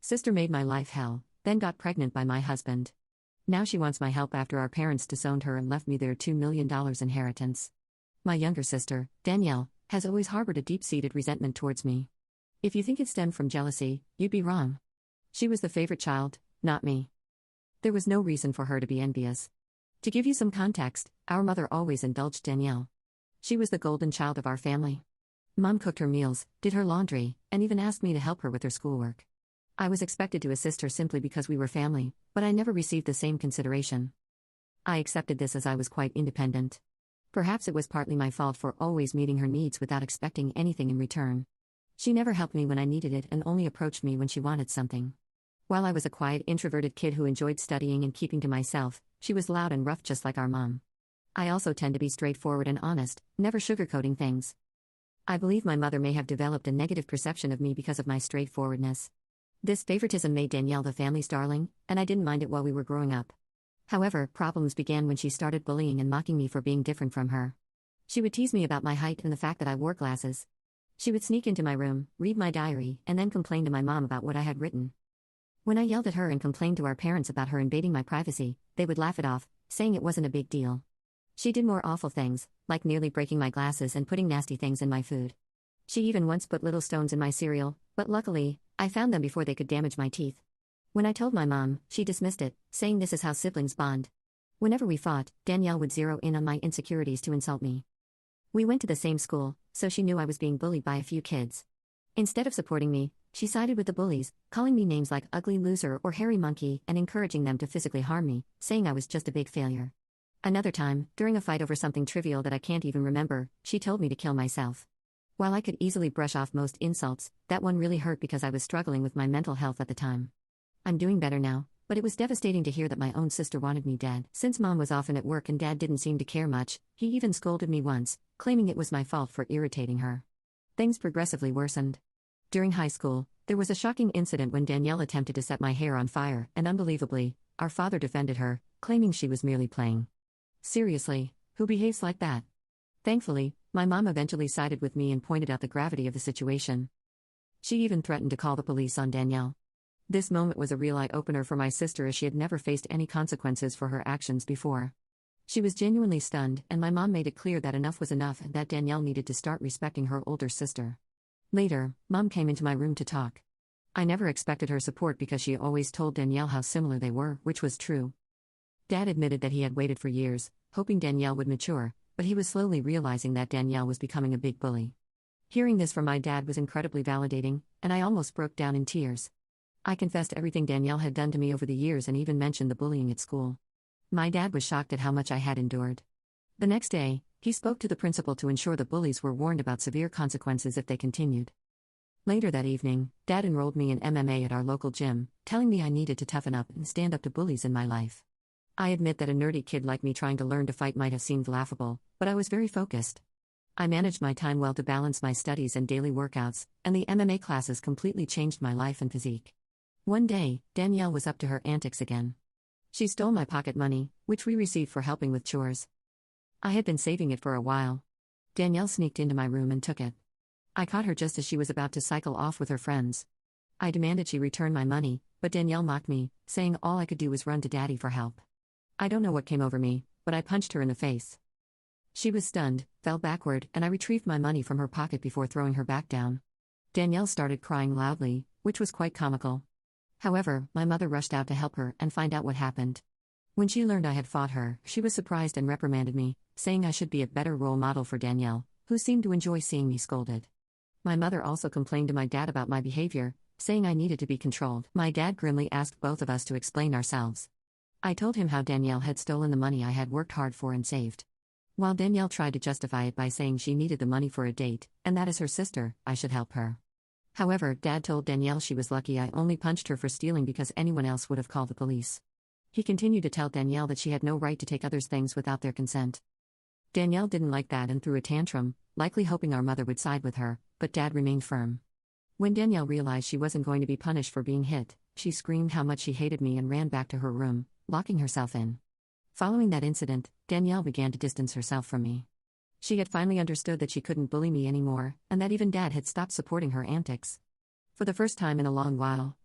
Sister made my life hell, then got pregnant by my husband. Now she wants my help after our parents disowned her and left me their $2 million inheritance. My younger sister, Danielle, has always harbored a deep-seated resentment towards me. If you think it stemmed from jealousy, you'd be wrong. She was the favorite child, not me. There was no reason for her to be envious. To give you some context, our mother always indulged Danielle. She was the golden child of our family. Mom cooked her meals, did her laundry, and even asked me to help her with her schoolwork. I was expected to assist her simply because we were family, but I never received the same consideration. I accepted this as I was quite independent. Perhaps it was partly my fault for always meeting her needs without expecting anything in return. She never helped me when I needed it and only approached me when she wanted something. While I was a quiet, introverted kid who enjoyed studying and keeping to myself, she was loud and rough just like our mom. I also tend to be straightforward and honest, never sugarcoating things. I believe my mother may have developed a negative perception of me because of my straightforwardness. This favoritism made Danielle the family's darling, and I didn't mind it while we were growing up. However, problems began when she started bullying and mocking me for being different from her. She would tease me about my height and the fact that I wore glasses. She would sneak into my room, read my diary, and then complain to my mom about what I had written. When I yelled at her and complained to our parents about her invading my privacy, they would laugh it off, saying it wasn't a big deal. She did more awful things, like nearly breaking my glasses and putting nasty things in my food. She even once put little stones in my cereal, but luckily, I found them before they could damage my teeth. When I told my mom, she dismissed it, saying this is how siblings bond. Whenever we fought, Danielle would zero in on my insecurities to insult me. We went to the same school, so she knew I was being bullied by a few kids. Instead of supporting me, she sided with the bullies, calling me names like ugly loser or hairy monkey and encouraging them to physically harm me, saying I was just a big failure. Another time, during a fight over something trivial that I can't even remember, she told me to kill myself. While I could easily brush off most insults, that one really hurt because I was struggling with my mental health at the time. I'm doing better now, but it was devastating to hear that my own sister wanted me dead. Since Mom was often at work and Dad didn't seem to care much, he even scolded me once, claiming it was my fault for irritating her. Things progressively worsened. During high school, there was a shocking incident when Danielle attempted to set my hair on fire, and unbelievably, our father defended her, claiming she was merely playing. Seriously, who behaves like that? Thankfully, my mom eventually sided with me and pointed out the gravity of the situation. She even threatened to call the police on Danielle. This moment was a real eye-opener for my sister as she had never faced any consequences for her actions before. She was genuinely stunned, and my mom made it clear that enough was enough and that Danielle needed to start respecting her older sister. Later, Mom came into my room to talk. I never expected her support because she always told Danielle how similar they were, which was true. Dad admitted that he had waited for years, hoping Danielle would mature, but he was slowly realizing that Danielle was becoming a big bully. Hearing this from my dad was incredibly validating, and I almost broke down in tears. I confessed everything Danielle had done to me over the years and even mentioned the bullying at school. My dad was shocked at how much I had endured. The next day, he spoke to the principal to ensure the bullies were warned about severe consequences if they continued. Later that evening, Dad enrolled me in MMA at our local gym, telling me I needed to toughen up and stand up to bullies in my life. I admit that a nerdy kid like me trying to learn to fight might have seemed laughable, but I was very focused. I managed my time well to balance my studies and daily workouts, and the MMA classes completely changed my life and physique. One day, Danielle was up to her antics again. She stole my pocket money, which we received for helping with chores. I had been saving it for a while. Danielle sneaked into my room and took it. I caught her just as she was about to cycle off with her friends. I demanded she return my money, but Danielle mocked me, saying all I could do was run to Daddy for help. I don't know what came over me, but I punched her in the face. She was stunned, fell backward, and I retrieved my money from her pocket before throwing her back down. Danielle started crying loudly, which was quite comical. However, my mother rushed out to help her and find out what happened. When she learned I had fought her, she was surprised and reprimanded me, saying I should be a better role model for Danielle, who seemed to enjoy seeing me scolded. My mother also complained to my dad about my behavior, saying I needed to be controlled. My dad grimly asked both of us to explain ourselves. I told him how Danielle had stolen the money I had worked hard for and saved. While Danielle tried to justify it by saying she needed the money for a date, and that as her sister, I should help her. However, Dad told Danielle she was lucky I only punched her for stealing because anyone else would have called the police. He continued to tell Danielle that she had no right to take others' things without their consent. Danielle didn't like that and threw a tantrum, likely hoping our mother would side with her, but Dad remained firm. When Danielle realized she wasn't going to be punished for being hit, she screamed how much she hated me and ran back to her room, locking herself in. Following that incident, Danielle began to distance herself from me. She had finally understood that she couldn't bully me anymore, and that even Dad had stopped supporting her antics. For the first time in a long while,